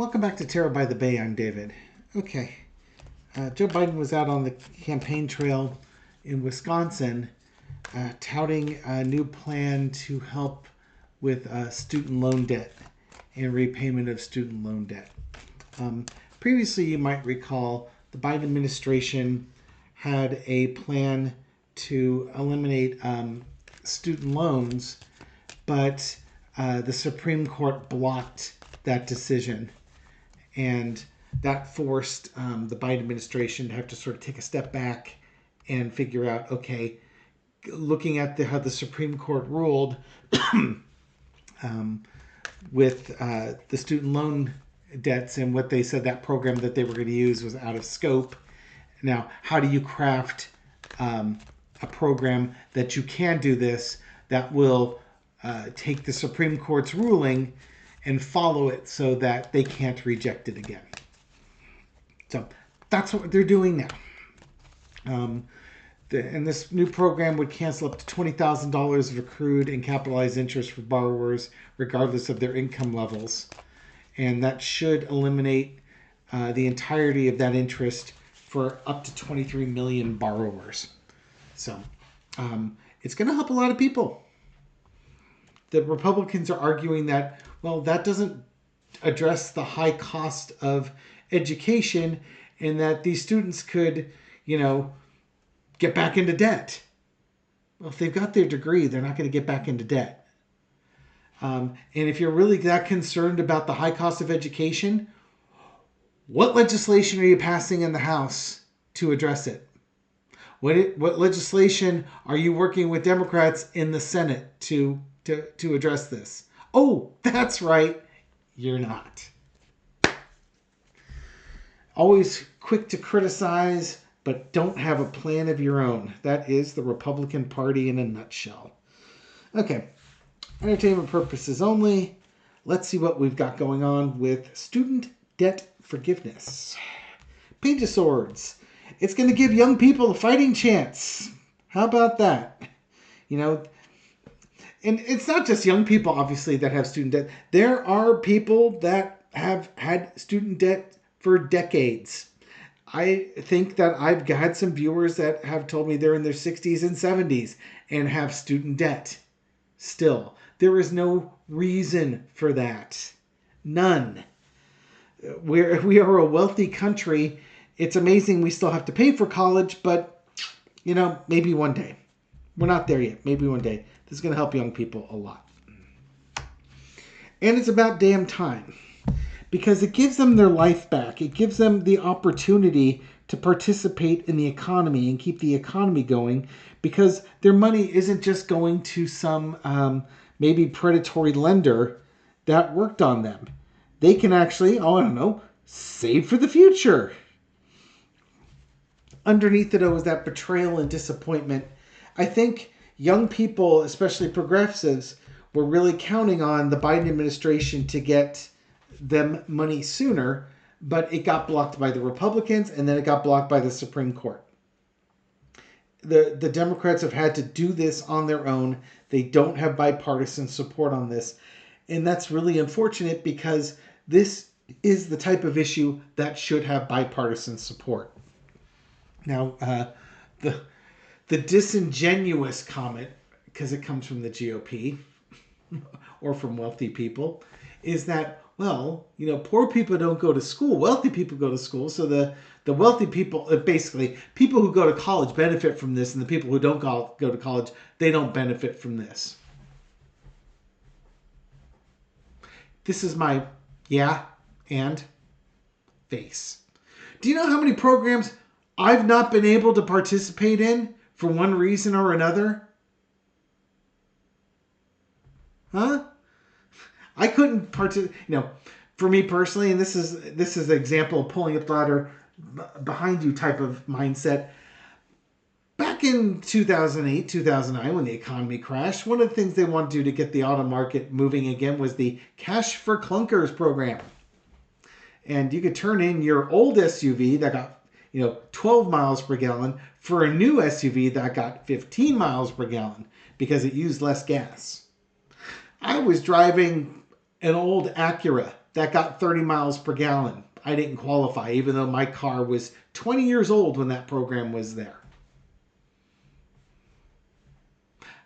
Welcome back to Terror by the Bay. I'm David. Okay. Joe Biden was out on the campaign trail in Wisconsin touting a new plan to help with student loan debt and repayment of student loan debt. Previously, you might recall the Biden administration had a plan to eliminate student loans, but the Supreme Court blocked that decision. And that forced the Biden administration to have to sort of take a step back and figure out, okay, looking at how the Supreme Court ruled with the student loan debts and what they said that program that they were going to use was out of scope. Now, how do you craft a program that you can do this that will take the Supreme Court's ruling and follow it so that they can't reject it again? So that's what they're doing now. And this new program would cancel up to $20,000 of accrued and capitalized interest for borrowers, regardless of their income levels. And that should eliminate the entirety of that interest for up to 23 million borrowers. So it's going to help a lot of people. The Republicans are arguing that, well, that doesn't address the high cost of education and that these students could, get back into debt. Well, if they've got their degree, they're not going to get back into debt. And if you're really that concerned about the high cost of education, what legislation are you passing in the House to address it? What legislation are you working with Democrats in the Senate to address this? Oh, that's right. You're not. Always quick to criticize, but don't have a plan of your own. That is the Republican Party in a nutshell. Okay. Entertainment purposes only. Let's see what we've got going on with student debt forgiveness. Page of Swords. It's going to give young people a fighting chance. How about that? And it's not just young people, obviously, that have student debt. There are people that have had student debt for decades. I think that I've had some viewers that have told me they're in their 60s and 70s and have student debt still. There is no reason for that. None. We are a wealthy country. It's amazing we still have to pay for college, but, maybe one day. We're not there yet. Maybe one day. This is going to help young people a lot. And it's about damn time. Because it gives them their life back. It gives them the opportunity to participate in the economy and keep the economy going. Because their money isn't just going to some maybe predatory lender that worked on them. They can actually, save for the future. Underneath it was that betrayal and disappointment. I think young people, especially progressives, were really counting on the Biden administration to get them money sooner, but it got blocked by the Republicans and then it got blocked by the Supreme Court. The Democrats have had to do this on their own. They don't have bipartisan support on this. And that's really unfortunate because this is the type of issue that should have bipartisan support. Now, the disingenuous comment, because it comes from the GOP or from wealthy people, is that, poor people don't go to school. Wealthy people go to school. So the wealthy people, basically, people who go to college benefit from this, and the people who don't go to college, they don't benefit from this. This is my and face. Do you know how many programs I've not been able to participate in for one reason or another? Huh? I couldn't participate. For me personally, and this is an example of pulling up the ladder behind you type of mindset. Back in 2008, 2009, when the economy crashed, one of the things they wanted to do to get the auto market moving again was the Cash for Clunkers program. And you could turn in your old SUV that got 12 miles per gallon for a new SUV that got 15 miles per gallon because it used less gas. I was driving an old Acura that got 30 miles per gallon. I didn't qualify, even though my car was 20 years old when that program was there.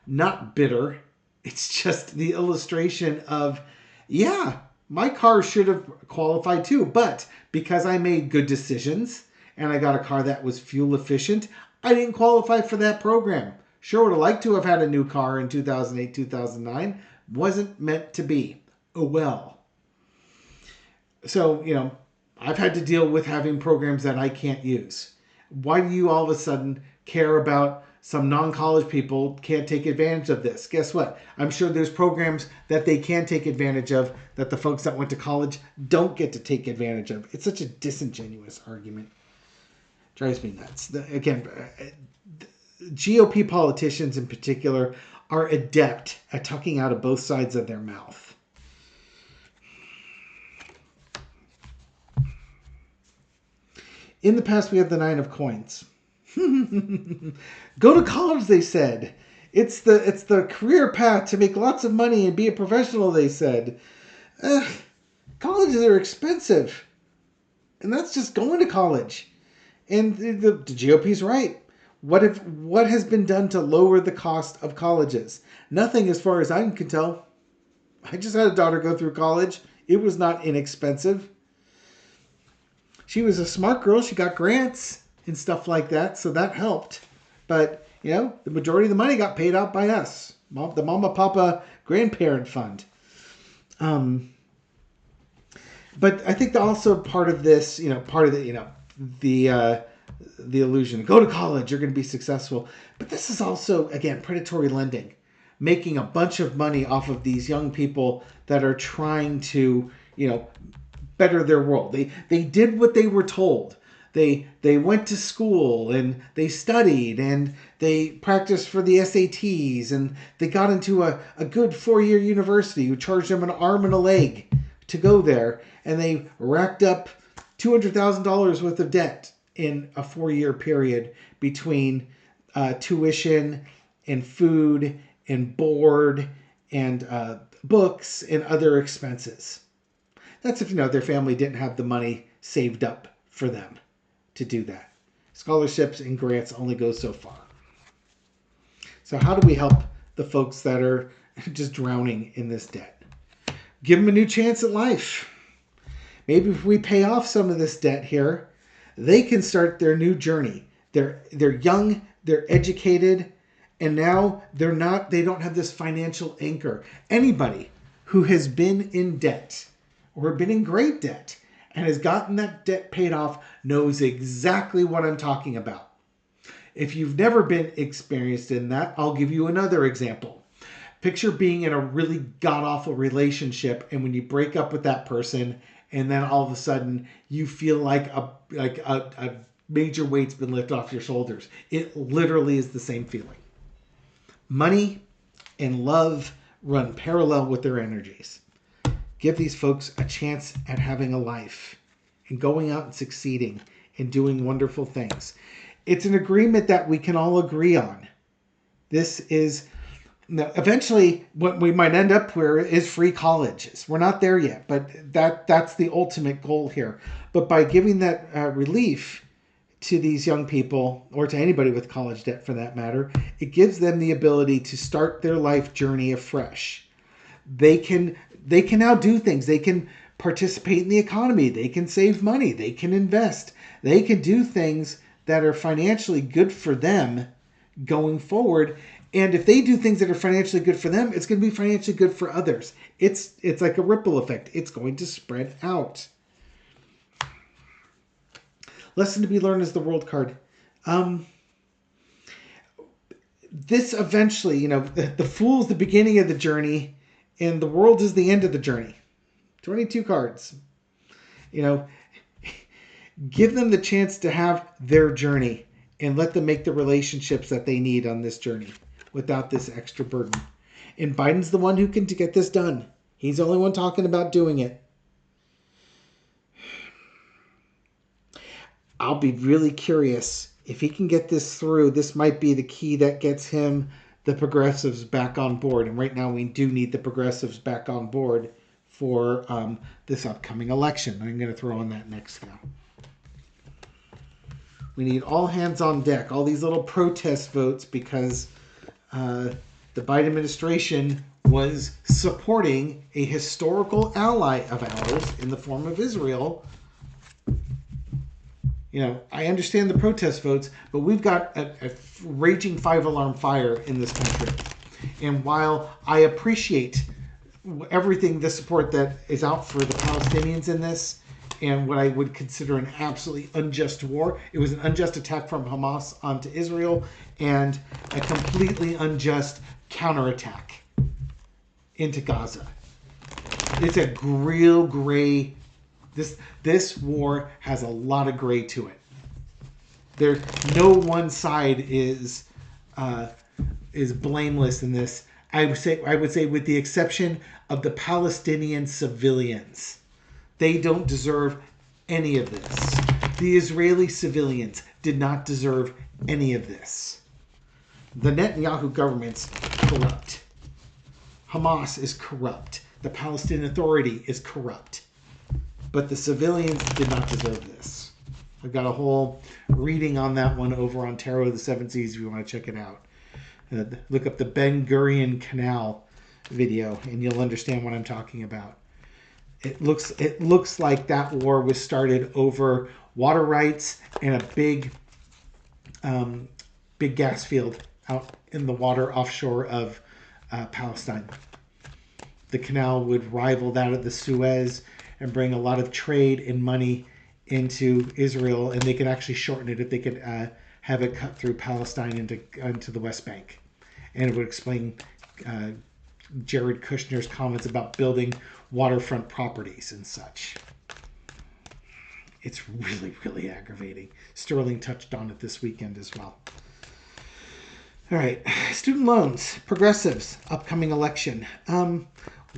Not bitter. It's just the illustration of, yeah, my car should have qualified too, but because I made good decisions and I got a car that was fuel efficient, I didn't qualify for that program. Sure would have liked to have had a new car in 2008, 2009. Wasn't meant to be. Oh well. So, I've had to deal with having programs that I can't use. Why do you all of a sudden care about some non-college people can't take advantage of this? Guess what? I'm sure there's programs that they can take advantage of that the folks that went to college don't get to take advantage of. It's such a disingenuous argument. Drives me nuts. Again, GOP politicians in particular are adept at talking out of both sides of their mouth. In the past, we had the 9 of coins. Go to college, they said. It's the career path to make lots of money and be a professional, they said. Colleges are expensive. And that's just going to college. And the GOP's right. What has been done to lower the cost of colleges? Nothing, as far as I can tell. I just had a daughter go through college. It was not inexpensive. She was a smart girl. She got grants and stuff like that, so that helped. But, the majority of the money got paid out by us, the Mama Papa Grandparent Fund. But I think that also part of this, the illusion. Go to college, you're going to be successful. But this is also, again, predatory lending. Making a bunch of money off of these young people that are trying to, better their world. They did what they were told. They went to school and they studied and they practiced for the SATs and they got into a good 4-year university who charged them an arm and a leg to go there, and they racked up $200,000 worth of debt in a 4-year period between tuition and food and board and books and other expenses. That's if, their family didn't have the money saved up for them to do that. Scholarships and grants only go so far. So how do we help the folks that are just drowning in this debt? Give them a new chance at life. Maybe if we pay off some of this debt here, they can start their new journey. They're young, they're educated, and now they don't have this financial anchor. Anybody who has been in debt or been in great debt and has gotten that debt paid off knows exactly what I'm talking about. If you've never been experienced in that, I'll give you another example. Picture being in a really god-awful relationship, and when you break up with that person, and then all of a sudden you feel like a major weight's been lifted off your shoulders. It literally is the same feeling. Money and love run parallel with their energies. Give these folks a chance at having a life and going out and succeeding and doing wonderful things. It's an agreement that we can all agree on. This is, eventually what we might end up where is free colleges. We're not there yet, but that's the ultimate goal here. But by giving that relief to these young people, or to anybody with college debt for that matter, it gives them the ability to start their life journey afresh. They can now do things. They can participate in the economy. They can save money. They can invest. They can do things that are financially good for them going forward. And if they do things that are financially good for them, it's going to be financially good for others. It's like a ripple effect. It's going to spread out. Lesson to be learned is the world card. This eventually, the fool's the beginning of the journey, and the world is the end of the journey. 22 cards. Give them the chance to have their journey and let them make the relationships that they need on this journey without this extra burden. And Biden's the one who can get this done. He's the only one talking about doing it. I'll be really curious if he can get this through. This might be the key that gets him the progressives back on board. And right now we do need the progressives back on board for this upcoming election. I'm going to throw on that next now. We need all hands on deck, all these little protest votes, because the Biden administration was supporting a historical ally of ours in the form of Israel. You know, I understand the protest votes, but we've got a raging five-alarm fire in this country. And while I appreciate everything, the support that is out for the Palestinians in this, and what I would consider an absolutely unjust war, it was an unjust attack from Hamas onto Israel, and a completely unjust counterattack into Gaza. It's a real gray. This war has a lot of gray to it. There's no one side is blameless in this. I would say with the exception of the Palestinian civilians. They don't deserve any of this. The Israeli civilians did not deserve any of this. The Netanyahu government's corrupt. Hamas is corrupt. The Palestinian Authority is corrupt. But the civilians did not deserve this. I've got a whole reading on that one over on Tarot of the Seven Seas if you want to check it out. Look up the Ben Gurion Canal video and you'll understand what I'm talking about. It looks like that war was started over water rights and a big gas field out in the water offshore of Palestine. The canal would rival that of the Suez and bring a lot of trade and money into Israel, and they could actually shorten it if they could have it cut through Palestine into the West Bank. And it would explain Jared Kushner's comments about building waterfront properties and such. It's really, really aggravating. Sterling touched on it this weekend as well. All right, student loans, progressives, upcoming election.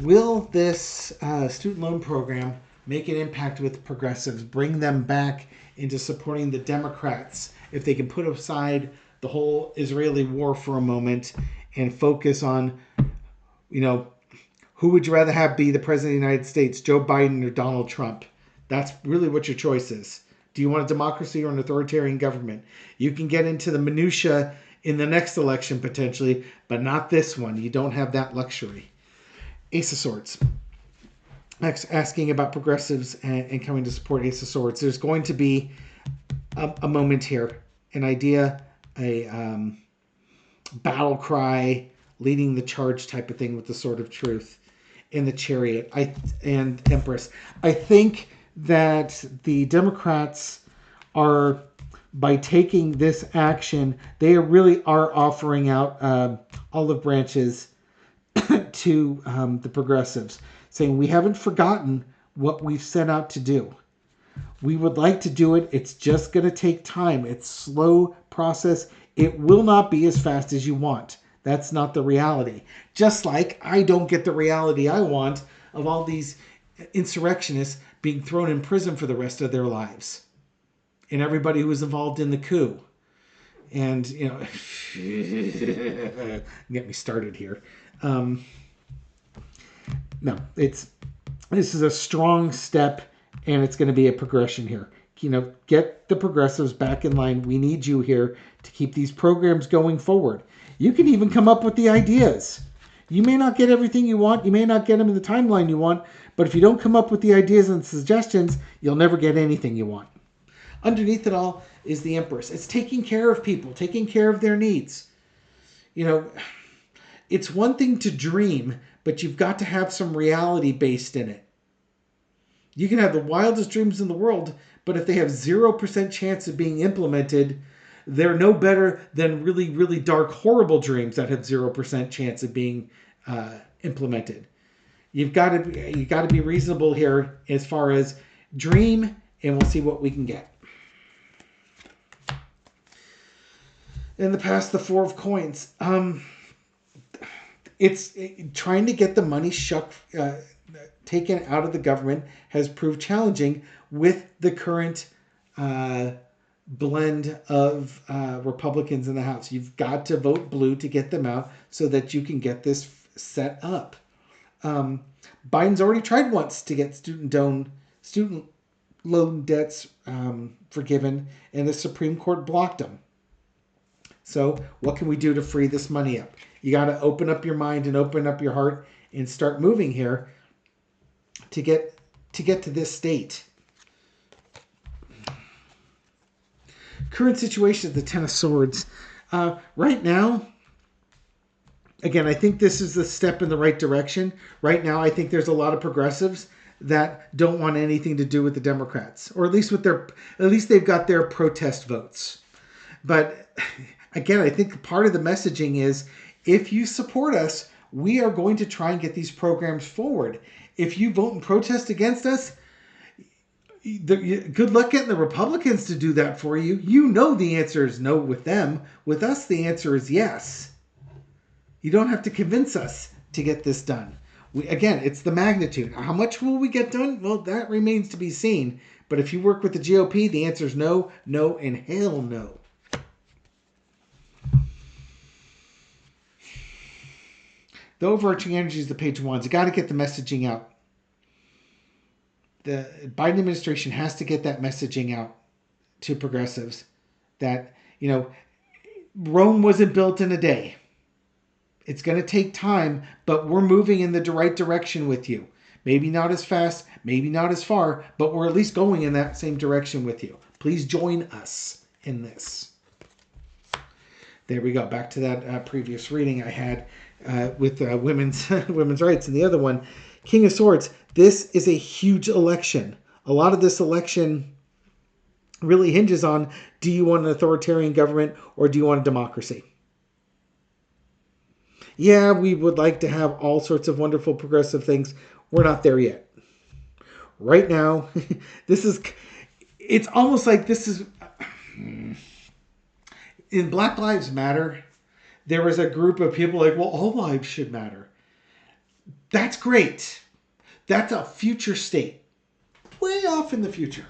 Will this student loan program make an impact with progressives, bring them back into supporting the Democrats if they can put aside the whole Israeli war for a moment and focus on, you know, who would you rather have be the president of the United States, Joe Biden or Donald Trump? That's really what your choice is. Do you want a democracy or an authoritarian government? You can get into the minutia in the next election potentially, but not this one. You don't have that luxury. Ace of Swords. Asking about progressives and coming to support Ace of Swords. There's going to be a moment here, an idea, a battle cry, leading the charge type of thing with the Sword of Truth in the Chariot and Empress. I think that the Democrats are, by taking this action, they really are offering out olive branches to the progressives, saying we haven't forgotten what we've set out to do. We would like to do it. It's just going to take time. It's a slow process. It will not be as fast as you want. That's not the reality. Just like I don't get the reality I want of all these insurrectionists being thrown in prison for the rest of their lives. And everybody who was involved in the coup. And, you know, get me started here. No, this is a strong step, and it's going to be a progression here. You know, get the progressives back in line. We need you here to keep these programs going forward. You can even come up with the ideas. You may not get everything you want. You may not get them in the timeline you want. But if you don't come up with the ideas and suggestions, you'll never get anything you want. Underneath it all is the Empress. It's taking care of people, taking care of their needs. You know, it's one thing to dream, but you've got to have some reality based in it. You can have the wildest dreams in the world, but if they have 0% chance of being implemented, they're no better than really, really dark, horrible dreams that have 0% chance of being implemented. You've got to be reasonable here as far as dream, and we'll see what we can get. In the past, the Four of Coins. It's trying to get the money taken out of the government has proved challenging with the current blend of Republicans in the House. You've got to vote blue to get them out so that you can get this set up. Biden's already tried once to get student loan debts forgiven, and the Supreme Court blocked them. So what can we do to free this money up? You got to open up your mind and open up your heart and start moving here to get to this state. Current situation of the Ten of Swords. Right now, again, I think this is the step in the right direction. Right now, I think there's a lot of progressives that don't want anything to do with the Democrats, or at least they've got their protest votes. But again, I think part of the messaging is, if you support us, we are going to try and get these programs forward. If you vote and protest against us, good luck getting the Republicans to do that for you. You know the answer is no with them. With us, the answer is yes. You don't have to convince us to get this done. Again, it's the magnitude. How much will we get done? Well, that remains to be seen. But if you work with the GOP, the answer is no, no, and hell no. The overarching energy is the Page of Wands. You got to get the messaging out. The Biden administration has to get that messaging out to progressives that, Rome wasn't built in a day. It's going to take time, but we're moving in the right direction with you. Maybe not as fast, maybe not as far, but we're at least going in that same direction with you. Please join us in this. There we go. Back to that previous reading I had with women's rights. And the other one, King of Swords. This is a huge election. A lot of this election really hinges on, do you want an authoritarian government or do you want a democracy? Yeah, we would like to have all sorts of wonderful progressive things. We're not there yet. Right now, it's almost like this is, in Black Lives Matter, there was a group of people like, well, all lives should matter. That's great. That's a future state. Way off in the future.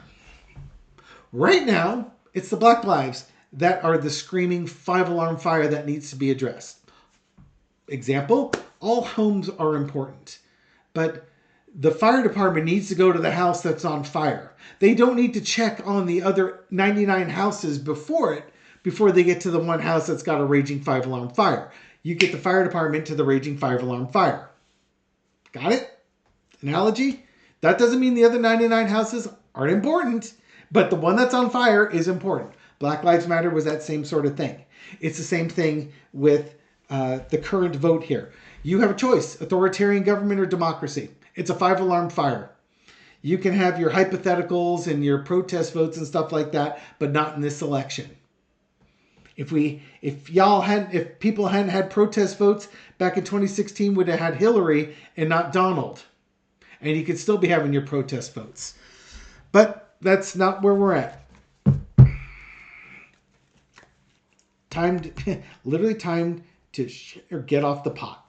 Right now, it's the Black lives that are the screaming 5-alarm fire that needs to be addressed. Example, all homes are important, but the fire department needs to go to the house that's on fire. They don't need to check on the other 99 houses before they get to the one house that's got a raging 5-alarm fire. You get the fire department to the raging 5-alarm fire. Got it? Analogy? That doesn't mean the other 99 houses aren't important, but the one that's on fire is important. Black Lives Matter was that same sort of thing. It's the same thing with the current vote here. You have a choice, authoritarian government or democracy. It's a 5-alarm fire. You can have your hypotheticals and your protest votes and stuff like that, but not in this election. If people hadn't had protest votes back in 2016, would have had Hillary and not Donald. And you could still be having your protest votes. But that's not where we're at. Literally time to get off the pot.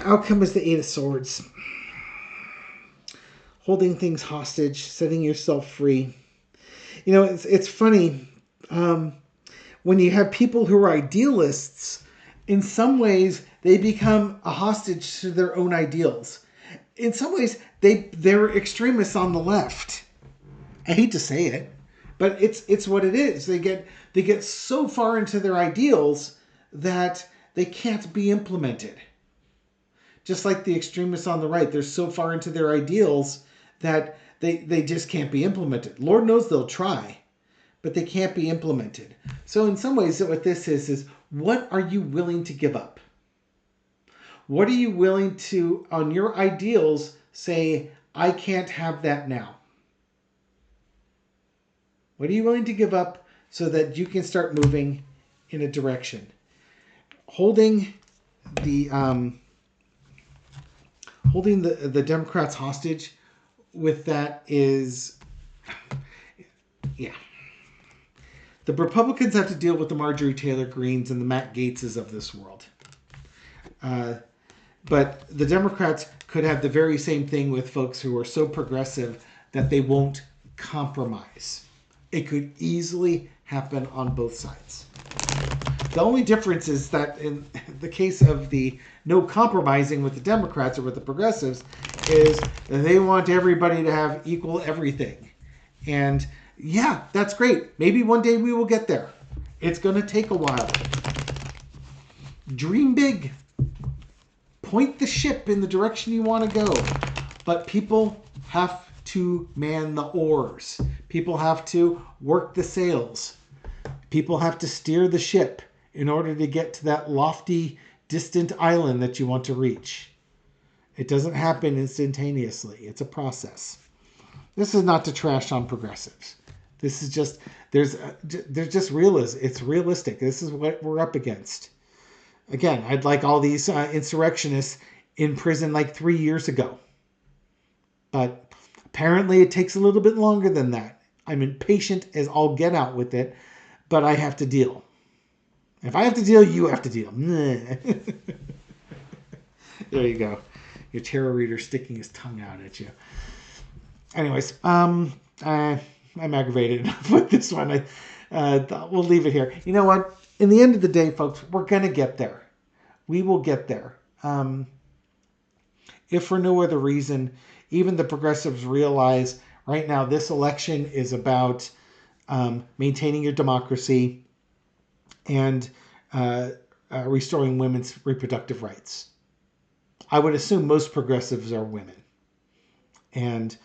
Outcome is the 8 of Swords. Holding things hostage, setting yourself free. It's funny. When you have people who are idealists, in some ways, they become a hostage to their own ideals. In some ways, they're extremists on the left. I hate to say it, but it's what it is. They get so far into their ideals that they can't be implemented. Just like the extremists on the right, they're so far into their ideals that they just can't be implemented. Lord knows they'll try, but they can't be implemented. So in some ways, what this is what are you willing to give up? What are you willing to, on your ideals, say, I can't have that now? What are you willing to give up so that you can start moving in a direction? Holding the Democrats hostage with that is, yeah. The Republicans have to deal with the Marjorie Taylor Greens and the Matt Gaetzes of this world. But the Democrats could have the very same thing with folks who are so progressive that they won't compromise. It could easily happen on both sides. The only difference is that the case of the no compromising with the Democrats or with the progressives is they want everybody to have equal everything. And yeah, that's great. Maybe one day we will get there. It's going to take a while. Dream big. Point the ship in the direction you want to go. But people have to man the oars. People have to work the sails. People have to steer the ship in order to get to that lofty, distant island that you want to reach. It doesn't happen instantaneously. It's a process. This is not to trash on progressives. This is just, there's just realism. It's realistic. This is what we're up against. Again, I'd like all these insurrectionists in prison like 3 years ago. But apparently it takes a little bit longer than that. I'm impatient as all get out with it, but I have to deal. If I have to deal, you have to deal. There you go. Your tarot reader sticking his tongue out at you. Anyways, I'm aggravated enough with this one. We'll leave it here. You know what? In the end of the day, folks, we're going to get there. We will get there. If for no other reason, even the progressives realize right now this election is about maintaining your democracy and restoring women's reproductive rights. I would assume most progressives are women. And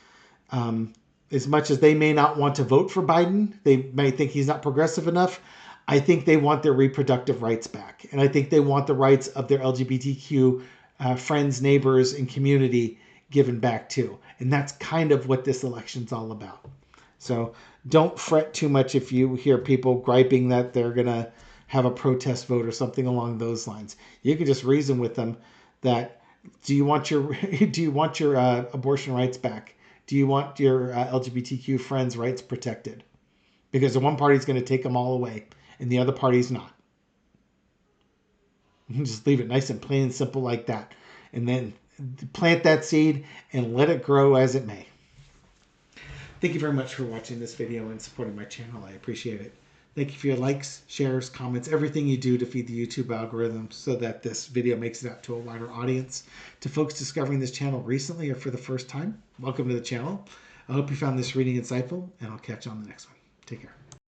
as much as they may not want to vote for Biden, they may think he's not progressive enough, I think they want their reproductive rights back. And I think they want the rights of their LGBTQ friends, neighbors, and community given back too. And that's kind of what this election's all about. So don't fret too much if you hear people griping that they're going to have a protest vote or something along those lines. You can just reason with them that, do you want your abortion rights back? Do you want your LGBTQ friends' rights protected? Because the one party's going to take them all away and the other party's not. Just leave it nice and plain and simple like that. And then plant that seed and let it grow as it may. Thank you very much for watching this video and supporting my channel. I appreciate it. Thank you for your likes, shares, comments, everything you do to feed the YouTube algorithm so that this video makes it out to a wider audience. To folks discovering this channel recently or for the first time, welcome to the channel. I hope you found this reading insightful, and I'll catch you on the next one. Take care.